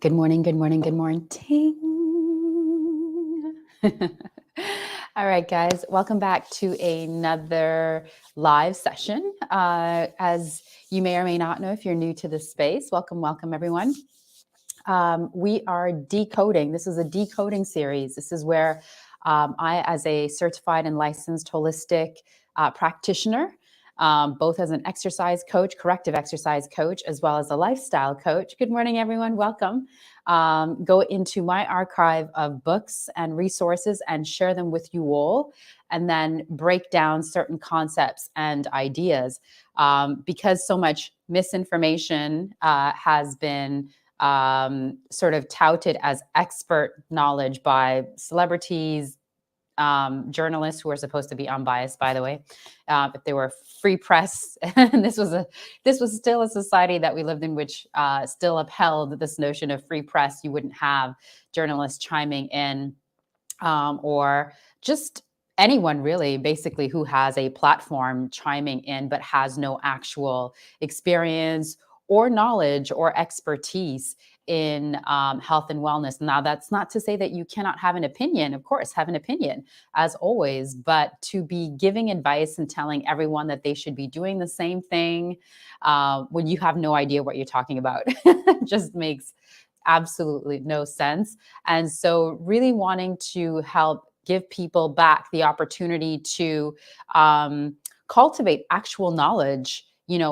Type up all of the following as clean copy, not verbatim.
Good morning, good morning, good morning. All right, guys, welcome back to another live session. As you may or may not know, if you're new to this space, welcome, everyone. We are decoding. This is a decoding series. This is where I, as a certified and licensed holistic practitioner, both as an exercise coach, corrective exercise coach, as well as a lifestyle coach. Good morning, everyone. Welcome. Go into my archive of books and resources and share them with you all, and then break down certain concepts and ideas. Because so much misinformation has been sort of touted as expert knowledge by celebrities, journalists who are supposed to be unbiased, by the way. If they were free press, and this was still a society that we lived in, which still upheld this notion of free press. You wouldn't have journalists chiming in, or just anyone really, basically, who has a platform chiming in, but has no actual experience or knowledge or expertise in health and wellness. Now, that's not to say that you cannot have an opinion. Of course, have an opinion, as always, but to be giving advice and telling everyone that they should be doing the same thing when you have no idea what you're talking about just makes absolutely no sense. And so really wanting to help give people back the opportunity to cultivate actual knowledge.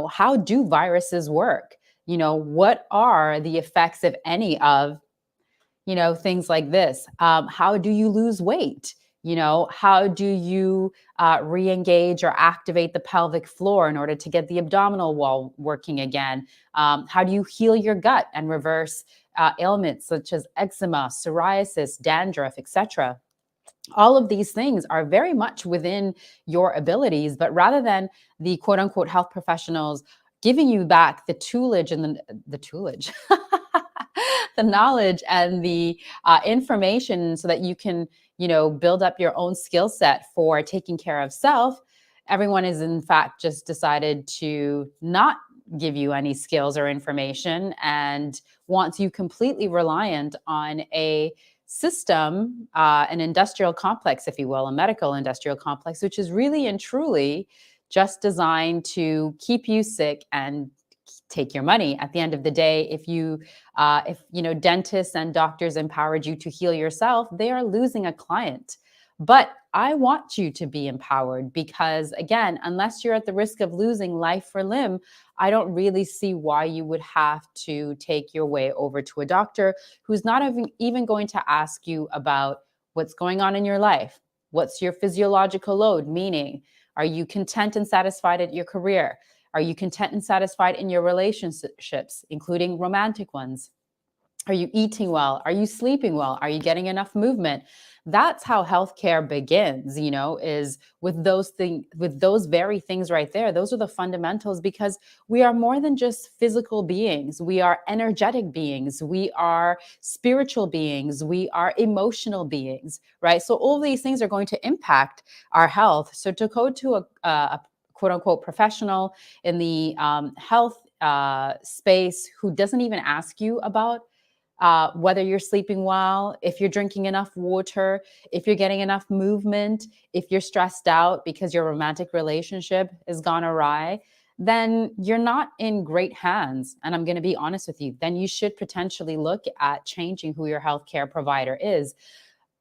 How do viruses work? What are the effects, of any, of things like this? How do you lose weight? How do you re-engage or activate the pelvic floor in order to get the abdominal wall working again? How do you heal your gut and reverse ailments such as eczema, psoriasis, dandruff, etc.? All of these things are very much within your abilities, but rather than the quote unquote health professionals giving you back the toolage and the toolage, the knowledge and the information so that you can, build up your own skill set for taking care of self, everyone is in fact just decided to not give you any skills or information and wants you completely reliant on a system, an industrial complex, if you will, a medical industrial complex, which is really and truly just designed to keep you sick and take your money. At the end of the day, if dentists and doctors empowered you to heal yourself, they are losing a client. But I want you to be empowered because, again, unless you're at the risk of losing life or limb, I don't really see why you would have to take your way over to a doctor who's not even going to ask you about what's going on in your life. What's your physiological load? Meaning, are you content and satisfied at your career? Are you content and satisfied in your relationships, including romantic ones? Are you eating well? Are you sleeping well? Are you getting enough movement? That's how healthcare begins, is with those very things right there. Those are the fundamentals, because we are more than just physical beings. We are energetic beings. We are spiritual beings. We are emotional beings, right? So all of these things are going to impact our health. So to go to a quote unquote professional in the health space who doesn't even ask you about whether you're sleeping well, if you're drinking enough water, if you're getting enough movement, if you're stressed out because your romantic relationship has gone awry, then you're not in great hands. And I'm going to be honest with you, then you should potentially look at changing who your healthcare provider is.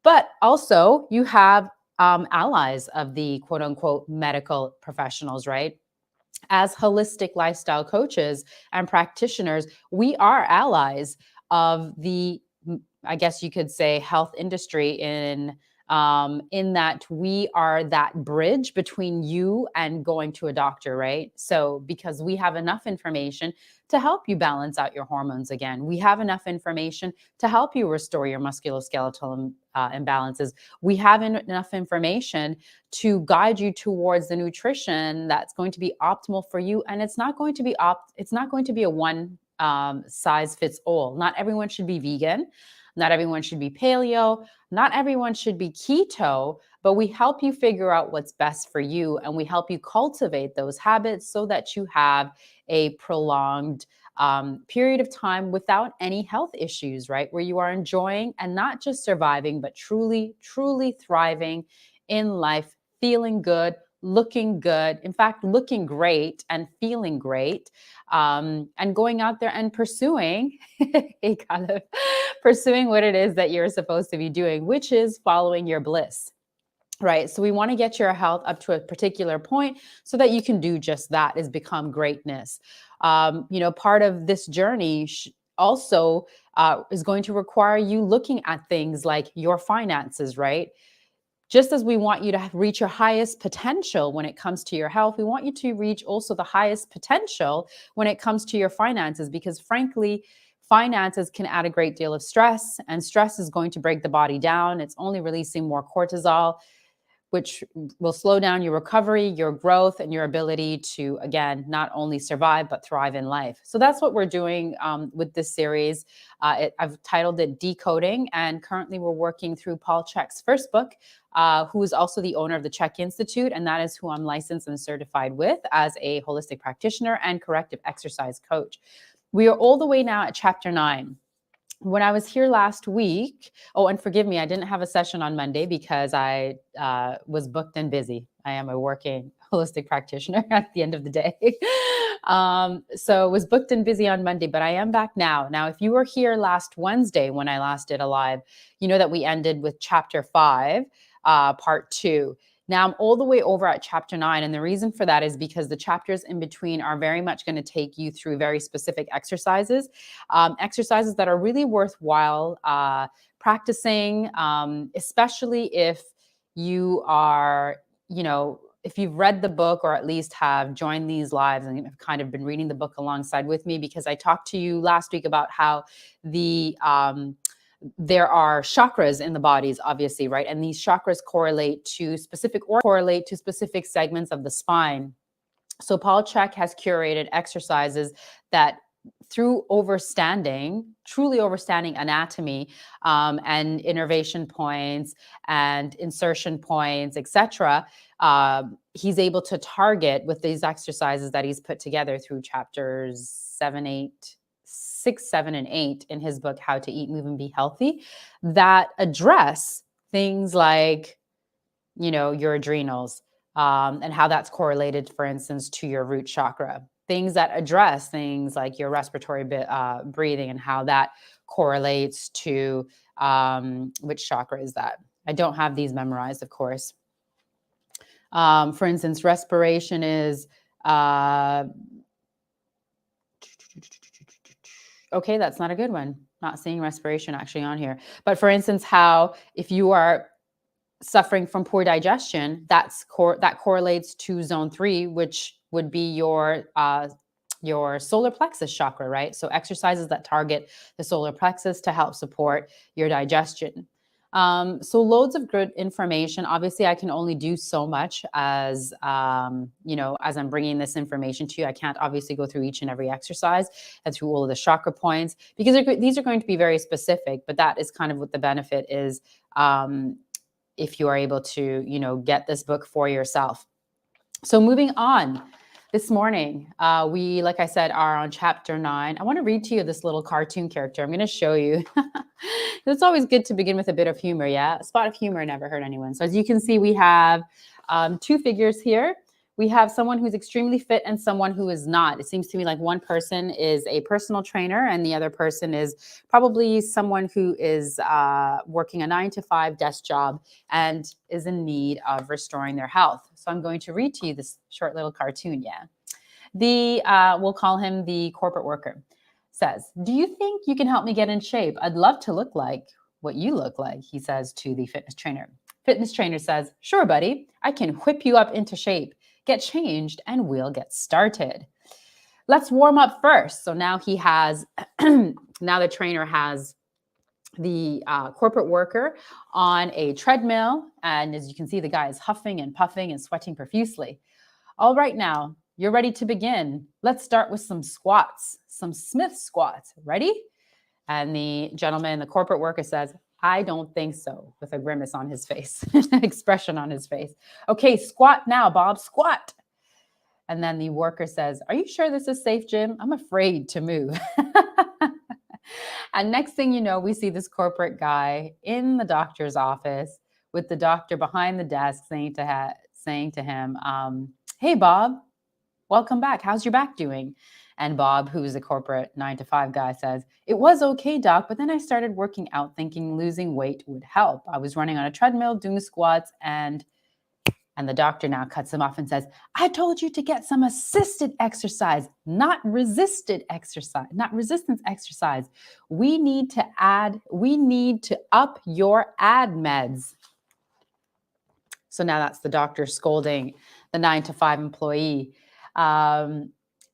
But also, you have allies of the quote unquote medical professionals, right? As holistic lifestyle coaches and practitioners, we are allies of the, I guess you could say, health industry in that we are that bridge between you and going to a doctor, right? So because we have enough information to help you balance out your hormones again, we have enough information to help you restore your musculoskeletal imbalances. We have enough information to guide you towards the nutrition that's going to be optimal for you, and it's not going to be a one size fits all. Not everyone should be vegan. Not everyone should be paleo. Not everyone should be keto, but we help you figure out what's best for you, and we help you cultivate those habits so that you have a prolonged period of time without any health issues, right? Where you are enjoying and not just surviving, but truly, truly thriving in life, feeling good, looking good, in fact, looking great and feeling great, and going out there and pursuing kind of pursuing what it is that you're supposed to be doing, which is following your bliss. Right. So we want to get your health up to a particular point so that you can do just that, is become greatness. Part of this journey also is going to require you looking at things like your finances, right? Just as we want you to reach your highest potential when it comes to your health, we want you to reach also the highest potential when it comes to your finances, because frankly, finances can add a great deal of stress, and stress is going to break the body down. It's only releasing more cortisol, which will slow down your recovery, your growth, and your ability to, again, not only survive, but thrive in life. So that's what we're doing with this series. I've titled it Decoding, and currently we're working through Paul Chek's first book, who is also the owner of the Chek Institute, and that is who I'm licensed and certified with as a holistic practitioner and corrective exercise coach. We are all the way now at chapter 9. When I was here last week, oh, and forgive me, I didn't have a session on Monday because I was booked and busy. I am a working holistic practitioner at the end of the day. So was booked and busy on Monday, but I am back now. Now, if you were here last Wednesday when I last did a live, you know that we ended with chapter 5, part 2. Now I'm all the way over at chapter 9. And the reason for that is because the chapters in between are very much going to take you through very specific exercises, exercises that are really worthwhile practicing, especially if you are, if you've read the book or at least have joined these lives and have kind of been reading the book alongside with me, because I talked to you last week about how there are chakras in the bodies, obviously, right? And these chakras correlate to specific segments of the spine. So Paul Chek has curated exercises that, through truly overstanding anatomy, and innervation points and insertion points, etc., he's able to target with these exercises that he's put together through chapters 6, 7, and 8 in his book, How to Eat, Move, and Be Healthy, that address things like, your adrenals, and how that's correlated, for instance, to your root chakra. Things that address things like your respiratory breathing and how that correlates to, which chakra is that? I don't have these memorized, of course. For instance, respiration is... okay, that's not a good one. Not seeing respiration actually on here. But for instance, how if you are suffering from poor digestion, that correlates to zone 3, which would be your solar plexus chakra, right? So exercises that target the solar plexus to help support your digestion. So loads of good information. Obviously, I can only do so much as as I'm bringing this information to you. I can't obviously go through each and every exercise and through all of the chakra points, because these are going to be very specific. But that is kind of what the benefit is, if you are able to get this book for yourself. So moving on. This morning, we, like I said, are on chapter 9. I want to read to you this little cartoon character. I'm going to show you. It's always good to begin with a bit of humor, yeah? A spot of humor never hurt anyone. So as you can see, we have 2 figures here. We have someone who's extremely fit and someone who is not. It seems to me like one person is a personal trainer and the other person is probably someone who is working a 9-to-5 desk job and is in need of restoring their health. So I'm going to read to you this short little cartoon, yeah. We'll call him the corporate worker. Says, "Do you think you can help me get in shape? I'd love to look like what you look like," he says to the fitness trainer. Fitness trainer says, "Sure, buddy, I can whip you up into shape. Get changed and we'll get started. Let's warm up first." So now he has, now the trainer has the corporate worker on a treadmill. And as you can see, the guy is huffing and puffing and sweating profusely. "All right, now you're ready to begin. Let's start with some squats, some Smith squats. Ready?" And the gentleman, the corporate worker, says, "I don't think so," with a grimace on his face, expression on his face. "Okay, squat now, Bob, squat." And then the worker says, "Are you sure this is safe, Jim? I'm afraid to move." And next thing you know, we see this corporate guy in the doctor's office with the doctor behind the desk saying to him, "Hey, Bob, welcome back. How's your back doing?" And Bob, who's a corporate 9 to 5 guy, says, "It was okay, doc, but then I started working out thinking losing weight would help. I was running on a treadmill, doing squats, and the doctor now cuts him off and says, "I told you to get some assisted exercise, not resisted exercise, not resistance exercise. We need to up your ad meds." So now that's the doctor scolding the 9 to 5 employee.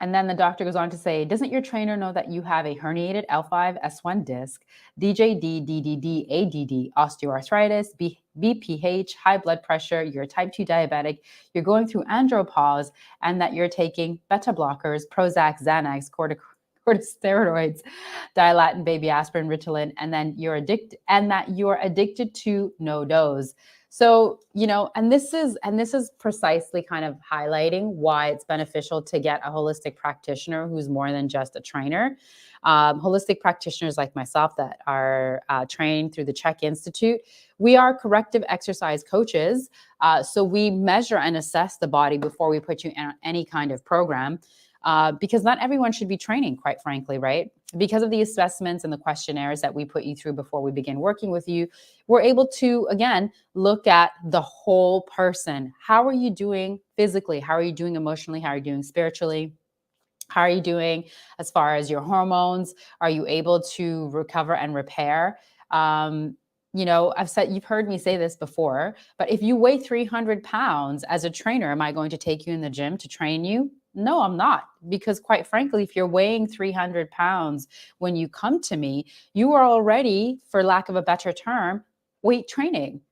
And then the doctor goes on to say, "Doesn't your trainer know that you have a herniated L5-S1 disc, DJD, DDD, ADD, osteoarthritis, BPH, high blood pressure, you're a type 2 diabetic, you're going through andropause, and that you're taking beta blockers, Prozac, Xanax, corticosteroids, Dilatin, baby aspirin, Ritalin, and then that you're addicted to no dose." So, and this is precisely kind of highlighting why it's beneficial to get a holistic practitioner who's more than just a trainer. Holistic practitioners like myself that are trained through the Czech Institute, we are corrective exercise coaches. So we measure and assess the body before we put you in any kind of program. Because not everyone should be training, quite frankly, right? Because of the assessments and the questionnaires that we put you through before we begin working with you, we're able to, again, look at the whole person. How are you doing physically? How are you doing emotionally? How are you doing spiritually? How are you doing as far as your hormones? Are you able to recover and repair? You've heard me say this before, but if you weigh 300 pounds as a trainer, am I going to take you in the gym to train you? No, I'm not. Because quite frankly, if you're weighing 300 pounds when you come to me, you are already, for lack of a better term, weight training.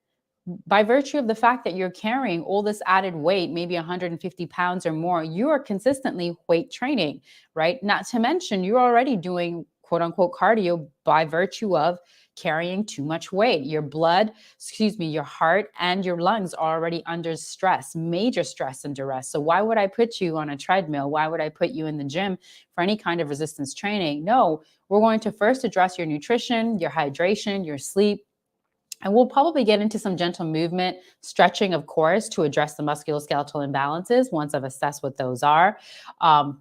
By virtue of the fact that you're carrying all this added weight, maybe 150 pounds or more, you are consistently weight training, right? Not to mention you're already doing quote unquote cardio by virtue of carrying too much weight. Your heart and your lungs are already under stress, major stress and duress. So why would I put you on a treadmill? Why would I put you in the gym for any kind of resistance training? No, we're going to first address your nutrition, your hydration, your sleep. And we'll probably get into some gentle movement, stretching, of course, to address the musculoskeletal imbalances once I've assessed what those are.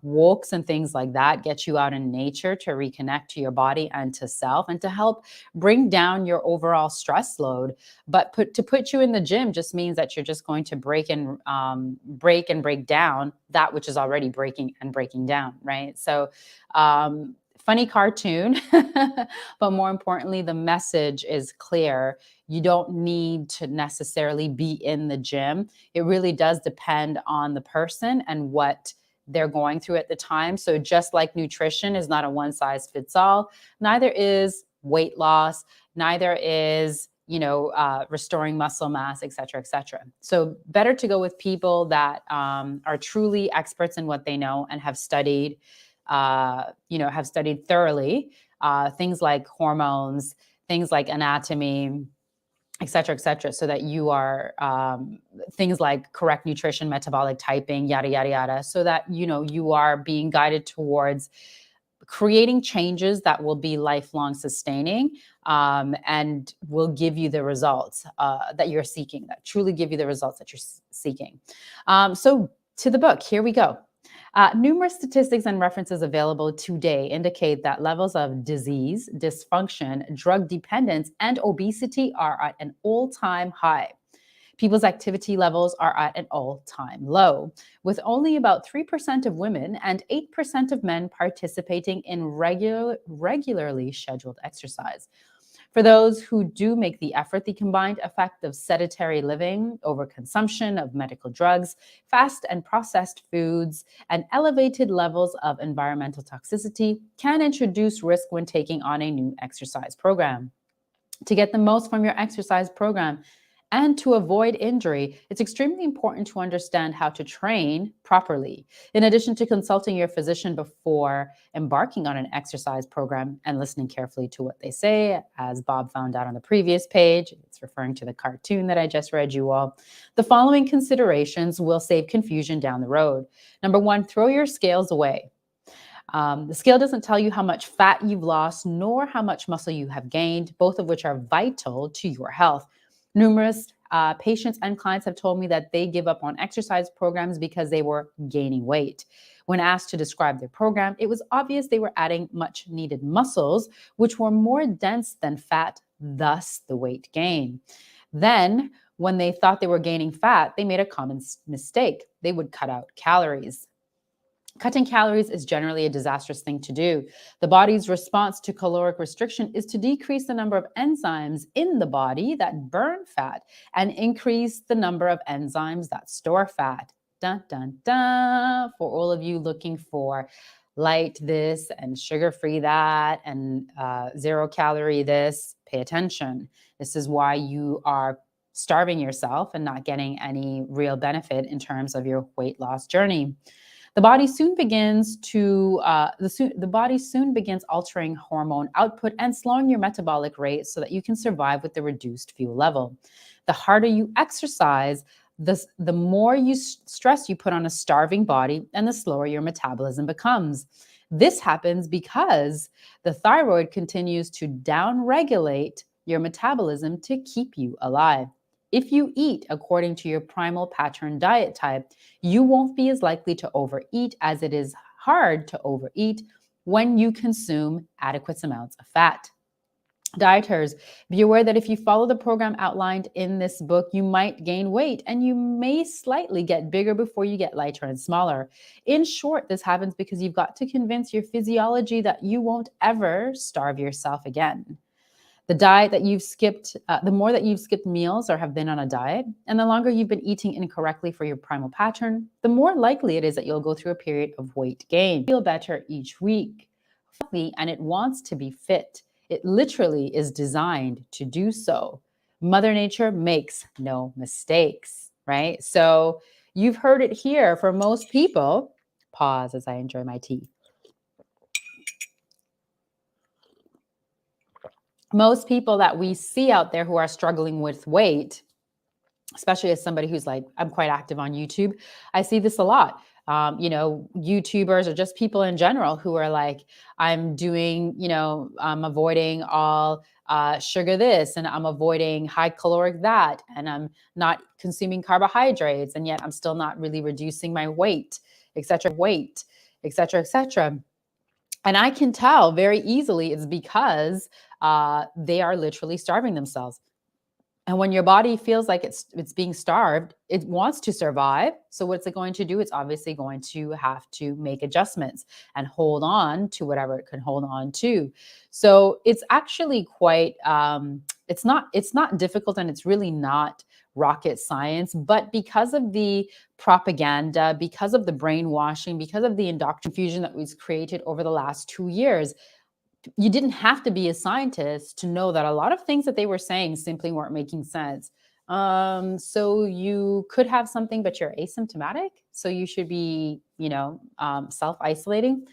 Walks and things like that get you out in nature to reconnect to your body and to self and to help bring down your overall stress load. But to put you in the gym just means that you're just going to break down that which is already breaking down, right? So, funny cartoon, but more importantly, the message is clear. You don't need to necessarily be in the gym. It really does depend on the person and what they're going through at the time. So just like nutrition is not a one size fits all, neither is weight loss, neither is restoring muscle mass, et cetera, et cetera. So better to go with people that are truly experts in what they know and have studied thoroughly, things like hormones, things like anatomy, et cetera, so that you are things like correct nutrition, metabolic typing, yada, yada, yada, so that, you are being guided towards creating changes that will be lifelong sustaining and will give you the results that you're seeking, that truly give you the results that you're seeking. So to the book, here we go. Numerous statistics and references available today indicate that levels of disease, dysfunction, drug dependence, and obesity are at an all-time high. People's activity levels are at an all-time low, with only about 3% of women and 8% of men participating in regularly scheduled exercise. For those who do make the effort, the combined effect of sedentary living, overconsumption of medical drugs, fast and processed foods, and elevated levels of environmental toxicity can introduce risk when taking on a new exercise program. To get the most from your exercise program, And to avoid injury, it's extremely important to understand how to train properly. In addition to consulting your physician before embarking on an exercise program and listening carefully to what they say, as Bob found out on the previous page, it's referring to the cartoon that I just read you all, the following considerations will save confusion down the road. Number one, throw your scales away. The scale doesn't tell you how much fat you've lost nor how much muscle you have gained, both of which are vital to your health. Numerous patients and clients have told me that they give up on exercise programs because they were gaining weight. When asked to describe their program, it was obvious they were adding much needed muscles, which were more dense than fat, thus the weight gain. Then, when they thought they were gaining fat, they made a common mistake. They would cut out calories. Cutting calories is generally a disastrous thing to do. The body's response to caloric restriction is to decrease the number of enzymes in the body that burn fat and increase the number of enzymes that store fat. Dun, dun, dun. For all of you looking for light this and sugar-free that and zero-calorie this, pay attention. This is why you are starving yourself and not getting any real benefit in terms of your weight loss journey. The body soon begins altering hormone output and slowing your metabolic rate so that you can survive with the reduced fuel level. The harder you exercise, the more stress you put on a starving body, and the slower your metabolism becomes. This happens because the thyroid continues to downregulate your metabolism to keep you alive. If you eat according to your primal pattern diet type, you won't be as likely to overeat, as it is hard to overeat when you consume adequate amounts of fat. Dieters, be aware that if you follow the program outlined in this book, you might gain weight and you may slightly get bigger before you get lighter and smaller. In short, this happens because you've got to convince your physiology that you won't ever starve yourself again. The diet that you've skipped, the more that you've skipped meals or have been on a diet, and the longer you've been eating incorrectly for your primal pattern, the more likely it is that you'll go through a period of weight gain. Feel better each week, and it wants to be fit. It literally is designed to do so. Mother Nature makes no mistakes, right? So you've heard it here for most people. Pause as I enjoy my tea. Most people that we see out there who are struggling with weight, especially as somebody who's like, I'm quite active on YouTube, I see this a lot. YouTubers or just people in general who are like, I'm doing, I'm avoiding all sugar this, and I'm avoiding high caloric that, and I'm not consuming carbohydrates, and yet I'm still not really reducing my weight, et cetera, et cetera, et cetera. And I can tell very easily it's because they are literally starving themselves. And when your body feels like it's being starved, it wants to survive. So what's it going to do? It's obviously going to have to make adjustments and hold on to whatever it can hold on to. So it's actually quite, it's not difficult, and it's really not rocket science, but because of the propaganda, because of the brainwashing, because of the indoctrination that was created over the last 2 years, you didn't have to be a scientist to know that a lot of things that they were saying simply weren't making sense. So you could have something, but you're asymptomatic. So you should be, self-isolating.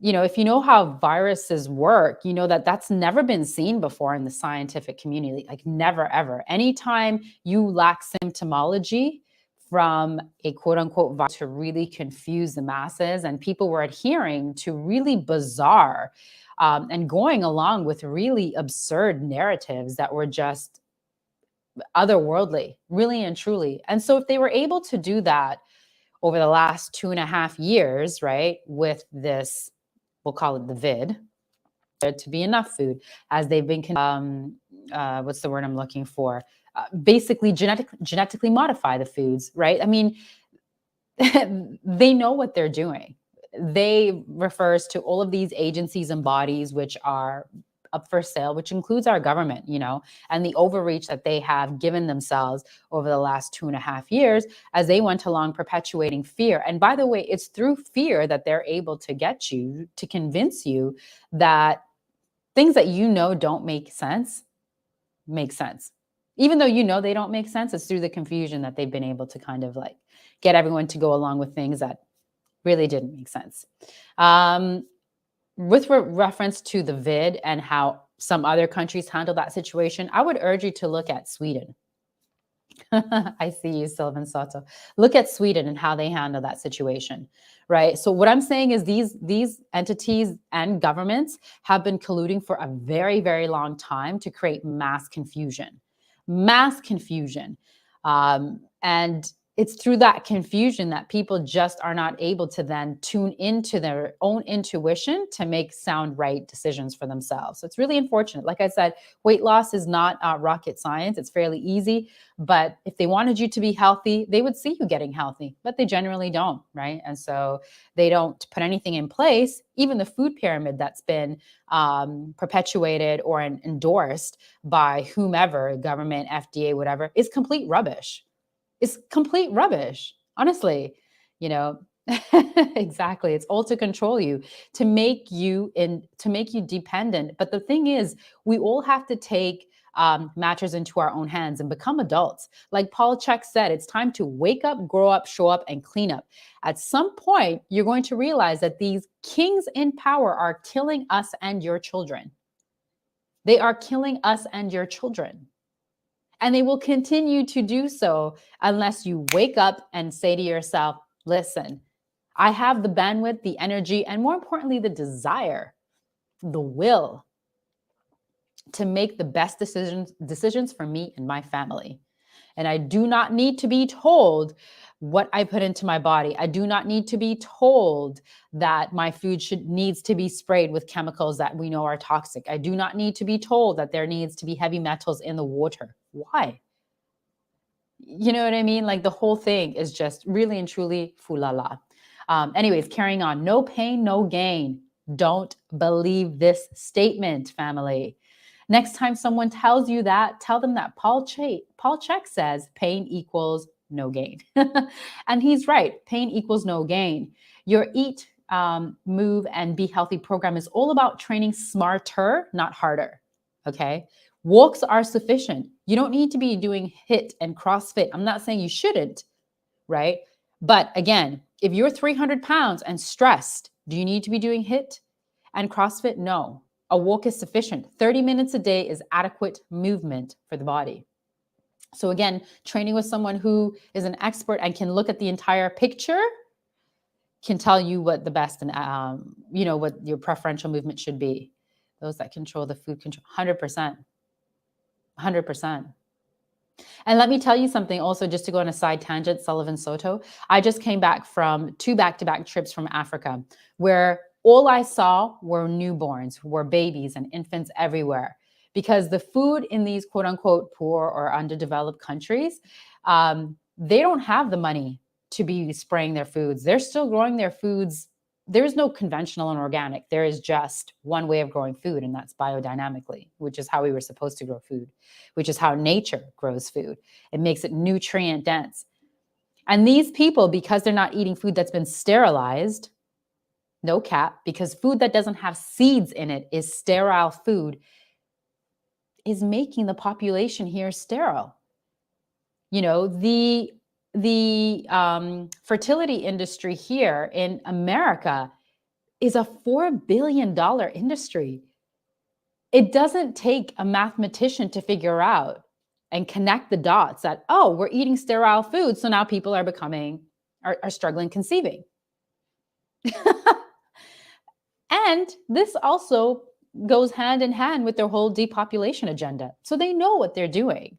If you know how viruses work, you know that that's never been seen before in the scientific community, like never, ever. Anytime you lack symptomology from a quote unquote virus to really confuse the masses, and people were adhering to really bizarre and going along with really absurd narratives that were just otherworldly, really and truly. And so if they were able to do that over the last 2.5 years, right, with this, we'll call it the vid, to be enough food, as they've been, what's the word I'm looking for? Basically genetically modify the foods, right? I mean, they know what they're doing. They refers to all of these agencies and bodies which are up for sale, which includes our government, and the overreach that they have given themselves over the last 2.5 years as they went along perpetuating fear. And by the way, it's through fear that they're able to get you to convince you that things that don't make sense. Even though they don't make sense, it's through the confusion that they've been able to kind of like get everyone to go along with things that really didn't make sense. With reference to the vid and how some other countries handle that situation, I would urge you to look at Sweden. I see you, Sylvan Soto. Look at Sweden and how they handle that situation, right? So what I'm saying is these entities and governments have been colluding for a very, very long time to create mass confusion. And it's through that confusion that people just are not able to then tune into their own intuition to make sound right decisions for themselves. So it's really unfortunate. Like I said, weight loss is not rocket science. It's fairly easy. But if they wanted you to be healthy, they would see you getting healthy, but they generally don't, right? And so they don't put anything in place. Even the food pyramid that's been perpetuated or endorsed by whomever, government, FDA, whatever, is complete rubbish. It's complete rubbish, honestly, exactly. It's all to control you, to make you dependent. But the thing is, we all have to take matters into our own hands and become adults. Like Paul Chek said, it's time to wake up, grow up, show up, and clean up. At some point, you're going to realize that these kings in power are killing us and your children. They are killing us and your children. And they will continue to do so unless you wake up and say to yourself, listen, I have the bandwidth, the energy, and more importantly, the desire, the will to make the best decisions for me and my family. And I do not need to be told what I put into my body. I do not need to be told that my food needs to be sprayed with chemicals that we know are toxic. I do not need to be told that there needs to be heavy metals in the water. Why? You know what I mean? Like the whole thing is just really and truly foolala. Anyways, carrying on. No pain, no gain. Don't believe this statement, family. Next time someone tells you that, tell them that Paul Chek says pain equals no gain. And he's right. Pain equals no gain. Your Eat, Move, and Be Healthy program is all about training smarter, not harder. Okay? Walks are sufficient. You don't need to be doing HIIT and CrossFit. I'm not saying you shouldn't, right? But again, if you're 300 pounds and stressed, do you need to be doing HIIT and CrossFit? No. A walk is sufficient. 30 minutes a day is adequate movement for the body. So again, training with someone who is an expert and can look at the entire picture can tell you what the best and what your preferential movement should be. Those that control the food control, 100%. 100%. And let me tell you something also, just to go on a side tangent, Sullivan Soto. I just came back from 2 back-to-back trips from Africa, where all I saw were newborns, were babies and infants everywhere. Because the food in these quote unquote poor or underdeveloped countries, they don't have the money to be spraying their foods. They're still growing their foods. There's no conventional and organic. There is just one way of growing food, and that's biodynamically, which is how we were supposed to grow food, which is how nature grows food. It makes it nutrient dense. And these people, because they're not eating food that's been sterilized, no cap, because food that doesn't have seeds in it is sterile food, is making the population here sterile. The fertility industry here in America is a $4 billion industry. It doesn't take a mathematician to figure out and connect the dots that, oh, we're eating sterile food, so now people are struggling conceiving. And this also goes hand in hand with their whole depopulation agenda. So they know what they're doing,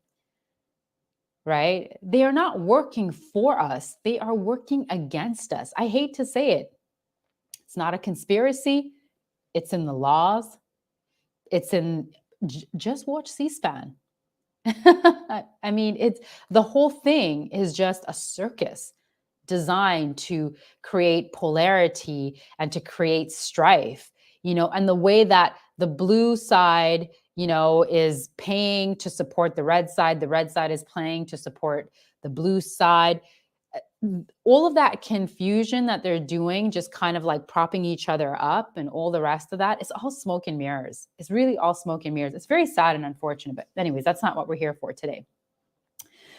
right? They are not working for us. They are working against us. I hate to say it. It's not a conspiracy. It's in the laws. It's in, just watch C-SPAN. I mean, the whole thing is just a circus designed to create polarity and to create strife, and the way that the blue side, is paying to support the red side is paying to support the blue side. all of that confusion that they're doing, just kind of like propping each other up and all the rest of that, it's all smoke and mirrors. It's really all smoke and mirrors. It's very sad and unfortunate, but anyways, that's not what we're here for today.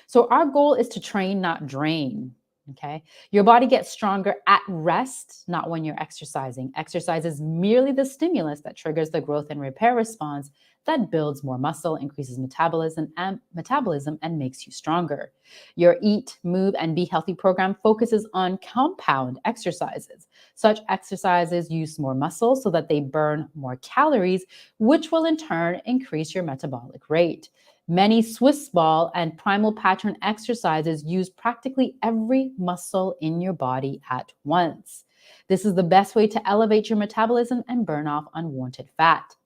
So our goal is to train, not drain. Okay. Your body gets stronger at rest, not when you're exercising. Exercise is merely the stimulus that triggers the growth and repair response that builds more muscle, increases metabolism, and makes you stronger. Your Eat, Move, and Be Healthy program focuses on compound exercises. Such exercises use more muscle so that they burn more calories, which will in turn increase your metabolic rate. Many Swiss ball and primal pattern exercises use practically every muscle in your body at once. This is the best way to elevate your metabolism and burn off unwanted fat.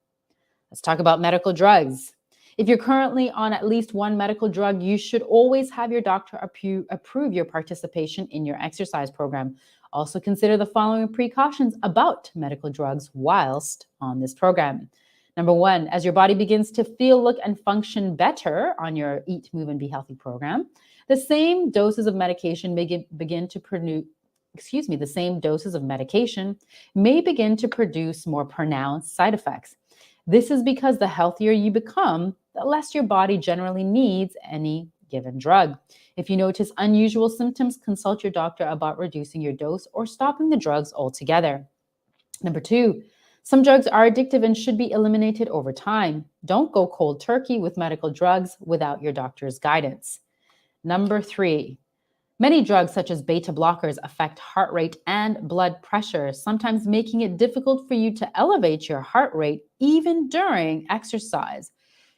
Let's talk about medical drugs. If you're currently on at least one medical drug, you should always have your doctor approve your participation in your exercise program. Also consider the following precautions about medical drugs whilst on this program. Number one, as your body begins to feel, look, and function better on your Eat, Move, and Be Healthy program, the same doses of medication may begin to produce more pronounced side effects. This is because the healthier you become, the less your body generally needs any given drug. If you notice unusual symptoms, consult your doctor about reducing your dose or stopping the drugs altogether. Number two, some drugs are addictive and should be eliminated over time. Don't go cold turkey with medical drugs without your doctor's guidance. Number three, many drugs such as beta blockers affect heart rate and blood pressure, sometimes making it difficult for you to elevate your heart rate even during exercise.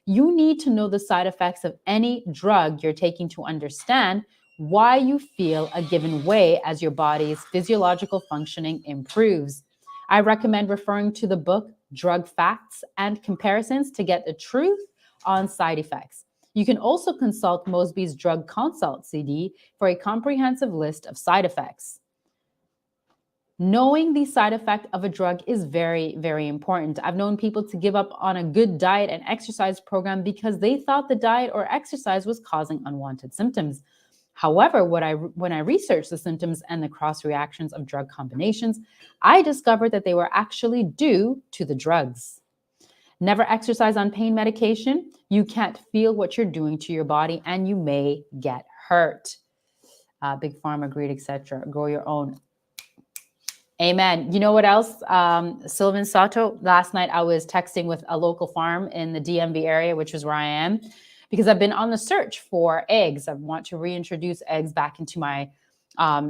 You need to know the side effects of any drug you're taking to understand why you feel a given way as your body's physiological functioning improves. I recommend referring to the book Drug Facts and Comparisons to get the truth on side effects. You can also consult Mosby's Drug Consult CD for a comprehensive list of side effects. Knowing the side effect of a drug is very, very important. I've known people to give up on a good diet and exercise program because they thought the diet or exercise was causing unwanted symptoms. However, when I researched the symptoms and the cross reactions of drug combinations, I discovered that they were actually due to the drugs. Never exercise on pain medication. You can't feel what you're doing to your body and you may get hurt. Big Pharma, greed, etc. Grow your own. Amen. You know what else? Sylvan Sato, last night I was texting with a local farm in the DMV area, which is where I am, because I've been on the search for eggs. I want to reintroduce eggs back into my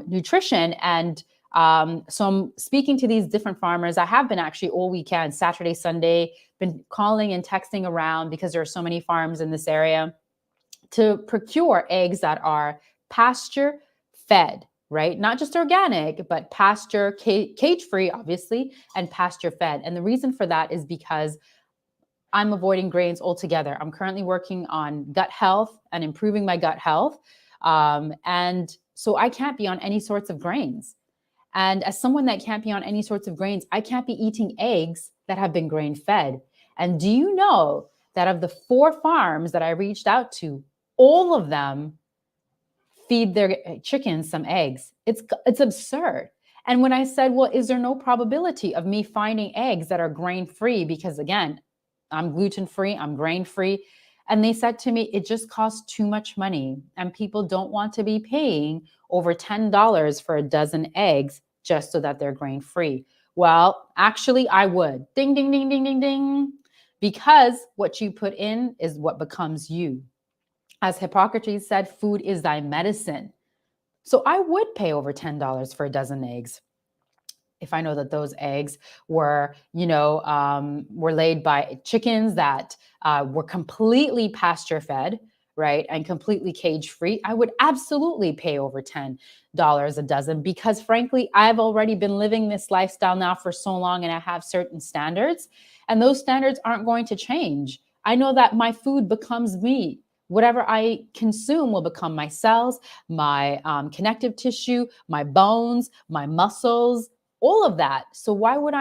nutrition. And so I'm speaking to these different farmers. I have been actually all weekend, Saturday, Sunday, been calling and texting around because there are so many farms in this area to procure eggs that are pasture fed, right? Not just organic, but pasture, cage-free, obviously, and pasture fed. And the reason for that is because I'm avoiding grains altogether. I'm currently working on gut health and improving my gut health. And so I can't be on any sorts of grains. And as someone that can't be on any sorts of grains, I can't be eating eggs that have been grain fed. And do you know that of the 4 farms that I reached out to, all of them feed their chickens some eggs? It's absurd. And when I said, well, is there no probability of me finding eggs that are grain-free? Because again, I'm gluten-free, I'm grain-free. And they said to me, it just costs too much money. And people don't want to be paying over $10 for a dozen eggs just so that they're grain-free. Well, actually, I would. Ding, ding, ding, ding, ding, ding. Because what you put in is what becomes you. As Hippocrates said, food is thy medicine. So I would pay over $10 for a dozen eggs if I know that those eggs were, were laid by chickens that were completely pasture fed, right, and completely cage free. I would absolutely pay over $10 a dozen because, frankly, I've already been living this lifestyle now for so long, and I have certain standards, and those standards aren't going to change. I know that my food becomes me. Whatever I consume will become my cells, my connective tissue, my bones, my muscles, all of that. So why would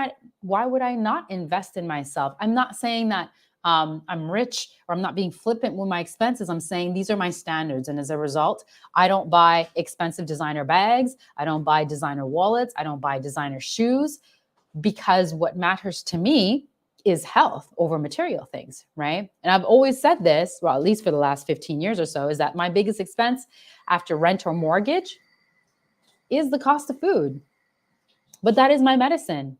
I not invest in myself? I'm not saying that I'm rich, or I'm not being flippant with my expenses. I'm saying these are my standards. And as a result, I don't buy expensive designer bags. I don't buy designer wallets. I don't buy designer shoes, because what matters to me is health over material things, right? And I've always said this, well, at least for the last 15 years or so, is that my biggest expense after rent or mortgage is the cost of food. But that is my medicine.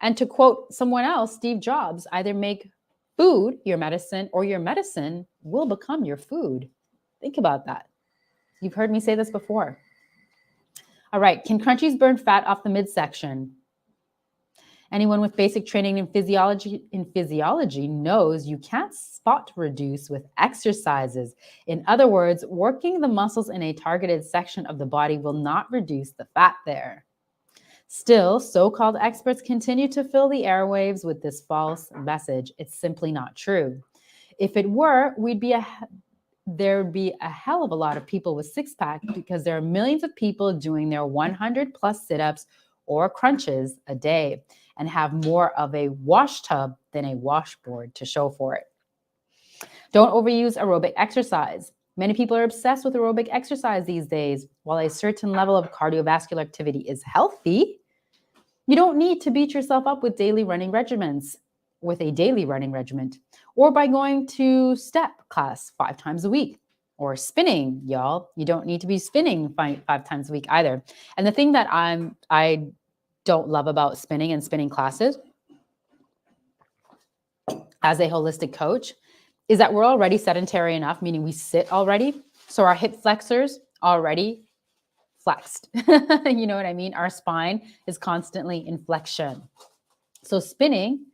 And to quote someone else, Steve Jobs, either make food your medicine or your medicine will become your food. Think about that. You've heard me say this before. All right, can crunchies burn fat off the midsection? Anyone with basic training in physiology knows you can't spot reduce with exercises. In other words, working the muscles in a targeted section of the body will not reduce the fat there. Still, so-called experts continue to fill the airwaves with this false message. It's simply not true. If it were, there'd be a hell of a lot of people with six-pack, because there are millions of people doing their 100 plus sit-ups or crunches a day and have more of a wash tub than a washboard to show for it. Don't overuse aerobic exercise. Many people are obsessed with aerobic exercise these days. While a certain level of cardiovascular activity is healthy, you don't need to beat yourself up with a daily running regimen, or by going to step class 5 times a week, or spinning, y'all. You don't need to be spinning 5 times a week either. And the thing that I don't love about spinning and spinning classes as a holistic coach is that we're already sedentary enough, meaning we sit already. So our hip flexors already flexed. You know what I mean? Our spine is constantly in flexion. So spinning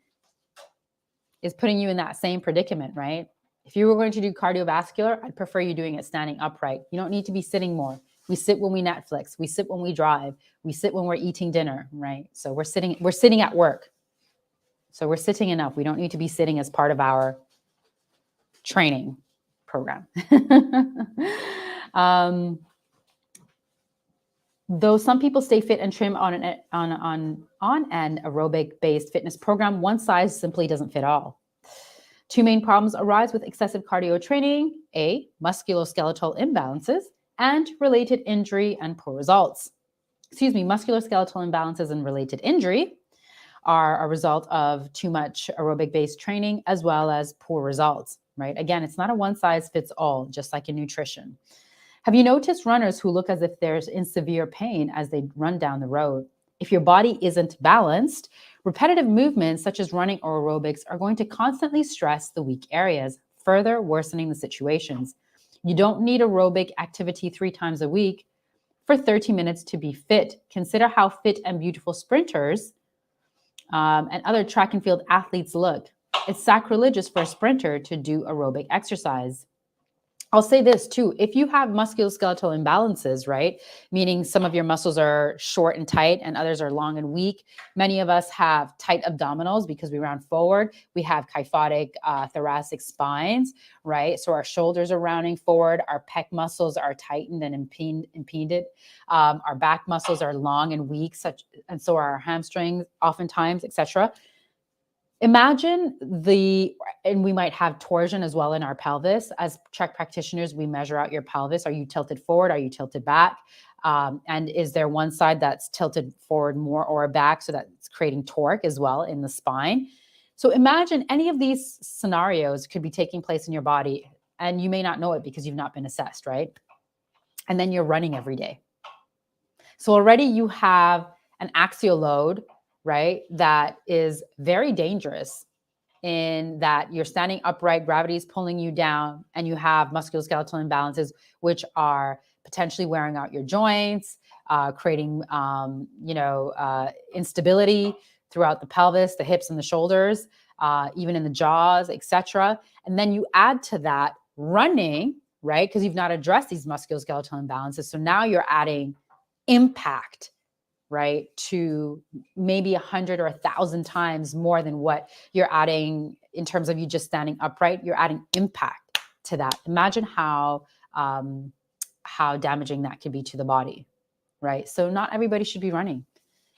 is putting you in that same predicament, right? If you were going to do cardiovascular, I'd prefer you doing it standing upright. You don't need to be sitting more. We sit when we Netflix. We sit when we drive. We sit when we're eating dinner, right? So we're sitting at work. So we're sitting enough. We don't need to be sitting as part of our training program. Though some people stay fit and trim on an aerobic-based fitness program, one size simply doesn't fit all. 2 main problems arise with excessive cardio training: A, musculoskeletal imbalances, and related injury and poor results. Musculoskeletal imbalances and related injury are a result of too much aerobic-based training as well as poor results, right? Again, it's not a one size fits all, just like in nutrition. Have you noticed runners who look as if they're in severe pain as they run down the road? If your body isn't balanced, repetitive movements such as running or aerobics are going to constantly stress the weak areas, further worsening the situations. You don't need aerobic activity 3 times a week for 30 minutes to be fit. Consider how fit and beautiful sprinters and other track and field athletes look. It's sacrilegious for a sprinter to do aerobic exercise. I'll say this too, if you have musculoskeletal imbalances, right, meaning some of your muscles are short and tight and others are long and weak. Many of us have tight abdominals because we round forward. We have kyphotic thoracic spines, right? So our shoulders are rounding forward. Our pec muscles are tightened and impeded. Our back muscles are long and weak, and so are our hamstrings oftentimes, etc. Imagine and we might have torsion as well in our pelvis. As Chak practitioners, we measure out your pelvis. Are you tilted forward? Are you tilted back? And is there one side that's tilted forward more or back, so that's creating torque as well in the spine? So imagine any of these scenarios could be taking place in your body, and you may not know it because you've not been assessed, right? And then you're running every day. So already you have an axial load, right, that is very dangerous, in that you're standing upright, gravity is pulling you down, and you have musculoskeletal imbalances, which are potentially wearing out your joints, creating, instability throughout the pelvis, the hips and the shoulders, even in the jaws, etc. And then you add to that running, right, because you've not addressed these musculoskeletal imbalances. So now you're adding impact, right, to maybe 100 or 1,000 times more than what you're adding in terms of you just standing upright. You're adding impact to that. Imagine how damaging that could be to the body, right? So not everybody should be running,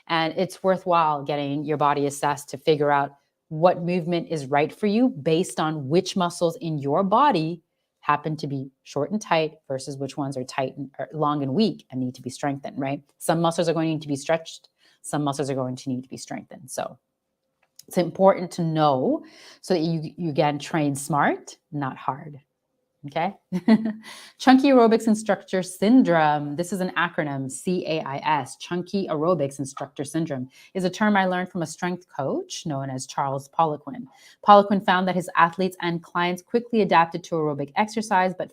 and it's worthwhile getting your body assessed to figure out what movement is right for you based on which muscles in your body happen to be short and tight versus which ones are tight and or long and weak and need to be strengthened, right? Some muscles are going to need to be stretched. Some muscles are going to need to be strengthened. So it's important to know so that you again train smart, not hard. Okay. Chunky aerobics instructor syndrome. This is an acronym, CAIS. Chunky aerobics instructor syndrome is a term I learned from a strength coach known as Charles Poliquin. Poliquin found that his athletes and clients quickly adapted to aerobic exercise, but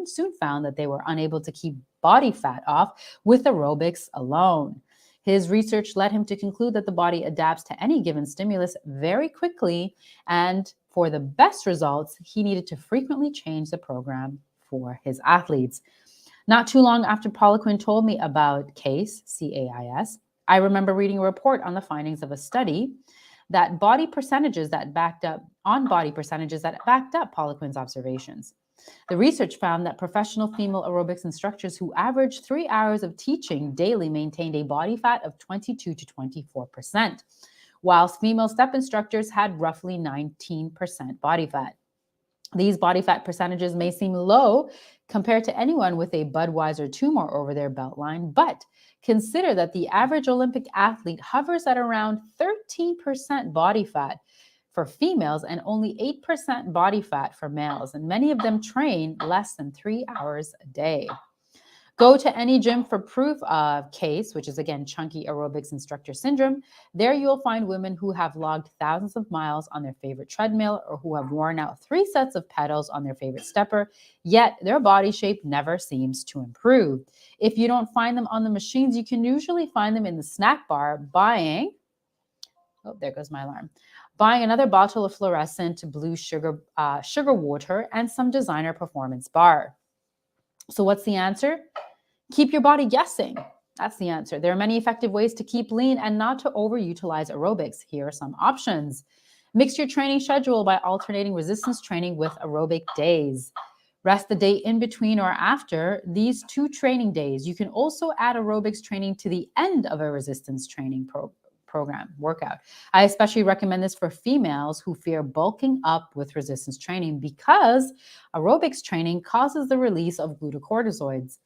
soon found that they were unable to keep body fat off with aerobics alone. His research led him to conclude that the body adapts to any given stimulus very quickly, and for the best results, he needed to frequently change the program for his athletes. Not too long after Poliquin told me about CAIS, C-A-I-S, I remember reading a report on the findings of a study that body percentages that backed up Poliquin's observations. The research found that professional female aerobics instructors who averaged 3 hours of teaching daily maintained a body fat of 22 to 24%, whilst female step instructors had roughly 19% body fat. These body fat percentages may seem low compared to anyone with a Budweiser tumor over their belt line, but consider that the average Olympic athlete hovers at around 13% body fat for females and only 8% body fat for males, and many of them train less than 3 hours a day. Go to any gym for proof of CAIS, which is again chunky aerobics instructor syndrome. There you'll find women who have logged thousands of miles on their favorite treadmill or who have worn out 3 sets of pedals on their favorite stepper, yet their body shape never seems to improve. If you don't find them on the machines, you can usually find them in the snack bar buying, oh, there goes my alarm, buying another bottle of fluorescent blue sugar water and some designer performance bar. So what's the answer? Keep your body guessing. That's the answer. There are many effective ways to keep lean and not to overutilize aerobics. Here are some options. Mix your training schedule by alternating resistance training with aerobic days. Rest the day in between or after these 2 training days. You can also add aerobics training to the end of a resistance training program workout. I especially recommend this for females who fear bulking up with resistance training because aerobics training causes the release of glucocorticoids,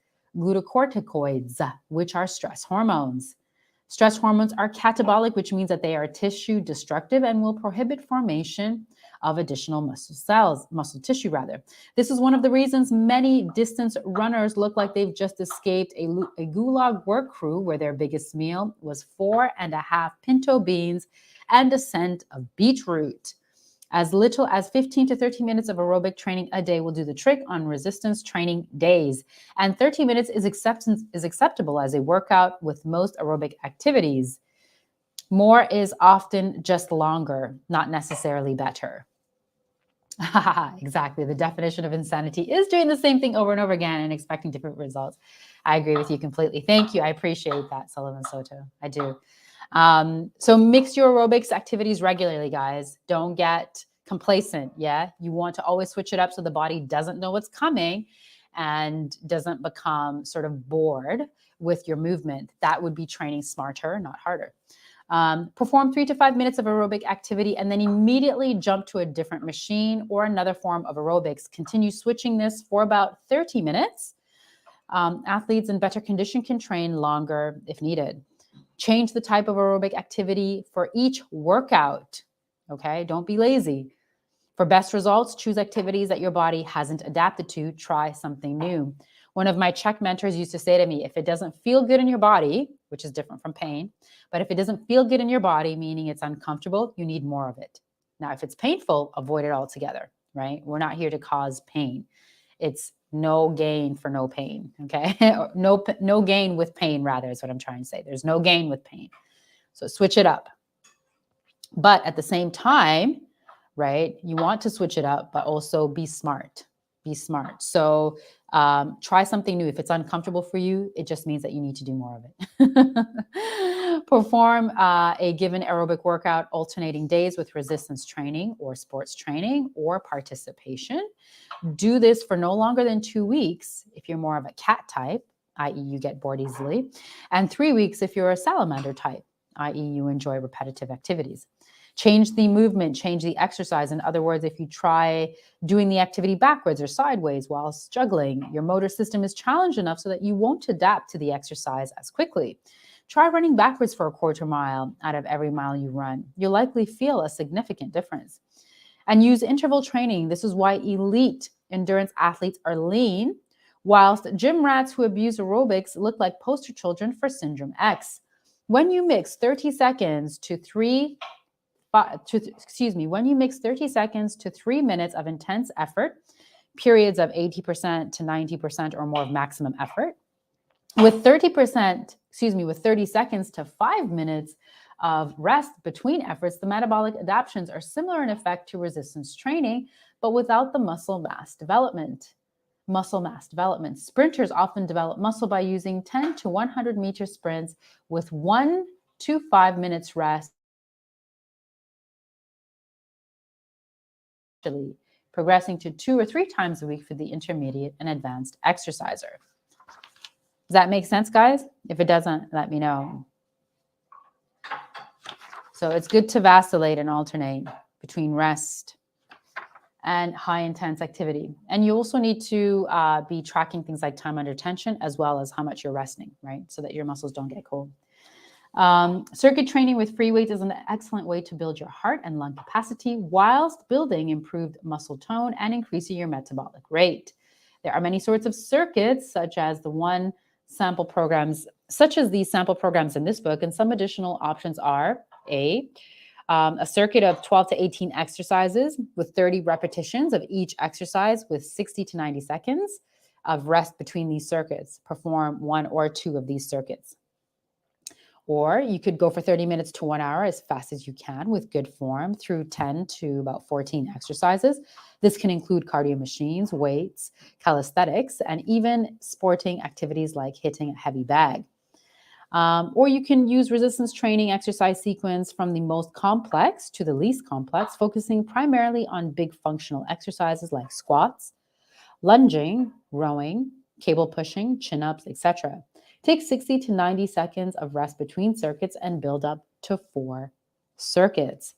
which are stress hormones. Stress hormones are catabolic, which means that they are tissue destructive and will prohibit formation of additional muscle tissue. This is one of the reasons many distance runners look like they've just escaped a gulag work crew where their biggest meal was 4.5 pinto beans and a scent of beetroot. As little as 15 to 30 minutes of aerobic training a day will do the trick on resistance training days. And 30 minutes is acceptable as a workout with most aerobic activities. More is often just longer, not necessarily better. Exactly. The definition of insanity is doing the same thing over and over again and expecting different results. I agree with you completely. Thank you. I appreciate that, Sullivan Soto. I do. So mix your aerobics activities regularly, guys. Don't get complacent. Yeah. You want to always switch it up so the body doesn't know what's coming and doesn't become sort of bored with your movement. That would be training smarter, not harder. Perform 3 to 5 minutes of aerobic activity and then immediately jump to a different machine or another form of aerobics. Continue switching this for about 30 minutes. Athletes in better condition can train longer if needed. Change the type of aerobic activity for each workout. Okay, don't be lazy. For best results, choose activities that your body hasn't adapted to. Try something new. One of my Czech mentors used to say to me, if it doesn't feel good in your body, which is different from pain, but if it doesn't feel good in your body, meaning it's uncomfortable, you need more of it. Now, if it's painful, avoid it altogether, right? We're not here to cause pain. It's no gain for no pain, okay? no gain with pain, rather, is what I'm trying to say. There's no gain with pain. So switch it up. But at the same time, right, you want to switch it up, but also be smart. Be smart. So try something new. If it's uncomfortable for you, it just means that you need to do more of it. Perform a given aerobic workout alternating days with resistance training or sports training or participation. Do this for no longer than 2 weeks if you're more of a cat type, i.e. you get bored easily, and 3 weeks if you're a salamander type. i.e. you enjoy repetitive activities. Change the movement, change the exercise. In other words, if you try doing the activity backwards or sideways whilst juggling, your motor system is challenged enough so that you won't adapt to the exercise as quickly. Try running backwards for a quarter mile out of every mile you run. You'll likely feel a significant difference. And use interval training. This is why elite endurance athletes are lean, whilst gym rats who abuse aerobics look like poster children for Syndrome X. When you mix 30 seconds to 3 minutes of intense effort, periods of 80% to 90% or more of maximum effort, with 30 seconds to 5 minutes of rest between efforts, the metabolic adaptations are similar in effect to resistance training, but without the muscle mass development. Sprinters often develop muscle by using 10 to 100 meter sprints with 1 to 5 minutes rest, progressing to 2 or 3 times a week for the intermediate and advanced exerciser. Does that make sense, guys? If it doesn't, let me know. So it's good to vacillate and alternate between rest and high intense activity. And you also need to be tracking things like time under tension as well as how much you're resting, right? So that your muscles don't get cold. Circuit training with free weights is an excellent way to build your heart and lung capacity whilst building improved muscle tone and increasing your metabolic rate. There are many sorts of circuits, such as these sample programs in this book, and some additional options are a circuit of 12 to 18 exercises with 30 repetitions of each exercise with 60 to 90 seconds of rest between these circuits. Perform 1 or 2 of these circuits. Or you could go for 30 minutes to 1 hour as fast as you can with good form through 10 to about 14 exercises. This can include cardio machines, weights, calisthenics, and even sporting activities like hitting a heavy bag. Or you can use resistance training exercise sequence from the most complex to the least complex, focusing primarily on big functional exercises like squats, lunging, rowing, cable pushing, chin-ups, etc. Take 60 to 90 seconds of rest between circuits and build up to 4 circuits.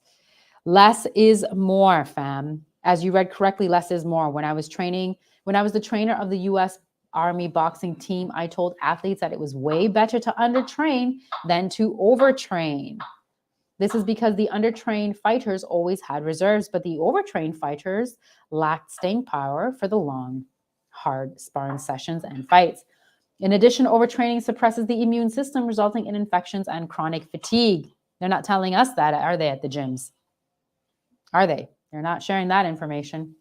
Less is more, fam. As you read correctly, less is more. When I was the trainer of the U.S. Army boxing team, I told athletes that it was way better to undertrain than to overtrain. This is because the undertrained fighters always had reserves, but the overtrained fighters lacked staying power for the long, hard sparring sessions and fights. In addition, overtraining suppresses the immune system, resulting in infections and chronic fatigue. They're not telling us that, are they, at the gyms? Are they? They're not sharing that information.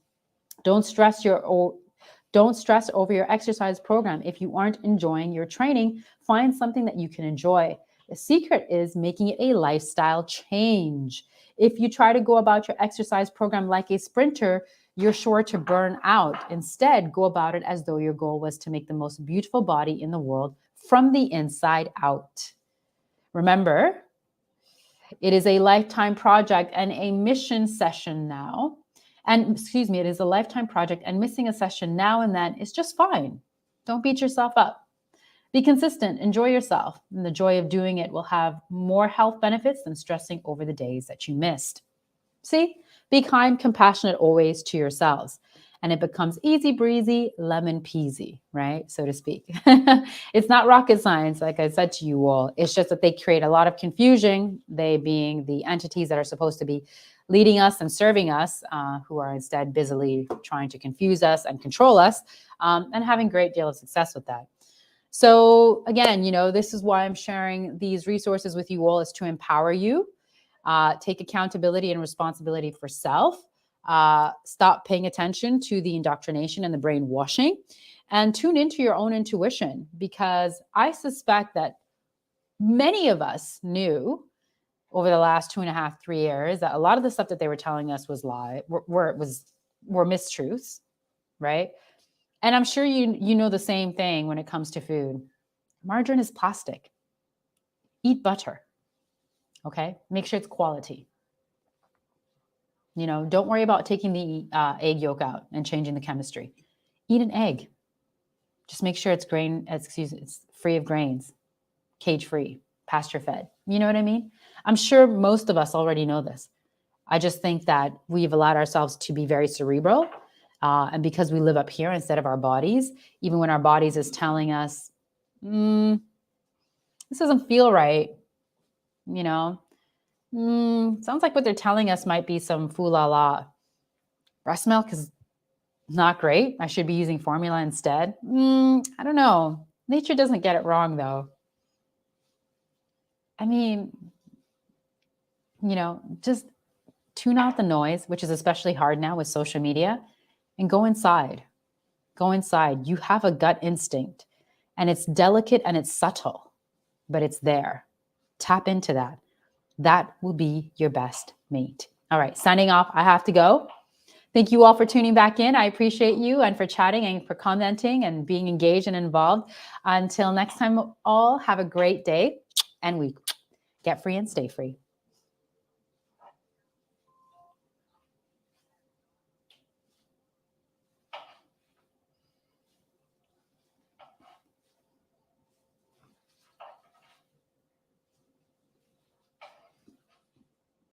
Don't stress over your exercise program. If you aren't enjoying your training, find something that you can enjoy. The secret is making it a lifestyle change. If you try to go about your exercise program like a sprinter, you're sure to burn out. Instead, go about it as though your goal was to make the most beautiful body in the world from the inside out. Remember, it is a lifetime project and a mission session now. It is a lifetime project, and missing a session now and then is just fine. Don't beat yourself up. Be consistent, enjoy yourself, and the joy of doing it will have more health benefits than stressing over the days that you missed. See? Be kind, compassionate always to yourselves. And it becomes easy breezy, lemon peasy, right? So to speak. It's not rocket science, like I said to you all. It's just that they create a lot of confusion, they being the entities that are supposed to be leading us and serving us, who are instead busily trying to confuse us and control us, and having a great deal of success with that. So again, this is why I'm sharing these resources with you all, is to empower you. Take accountability and responsibility for self. Stop paying attention to the indoctrination and the brainwashing, and tune into your own intuition, because I suspect that many of us knew over the last 2.5, 3 years that a lot of the stuff that they were telling us was were mistruths, right? And I'm sure you know the same thing when it comes to food. Margarine is plastic. Eat butter. Okay? Make sure it's quality. Don't worry about taking the egg yolk out and changing the chemistry. Eat an egg. Just make sure it's free of grains, cage-free, pasture-fed. You know what I mean? I'm sure most of us already know this. I just think that we've allowed ourselves to be very cerebral. And because we live up here instead of our bodies, even when our bodies is telling us, this doesn't feel right, you know, sounds like what they're telling us might be some foo-la-la. Breast milk is not great. I should be using formula instead. I don't know. Nature doesn't get it wrong, though. I mean, just tune out the noise, which is especially hard now with social media, and go inside. Go inside. You have a gut instinct, and it's delicate and it's subtle, but it's there. Tap into that. That will be your best mate. All right, signing off. I have to go. Thank you all for tuning back in. I appreciate you and for chatting and for commenting and being engaged and involved. Until next time, all have a great day and week. Get free and stay free.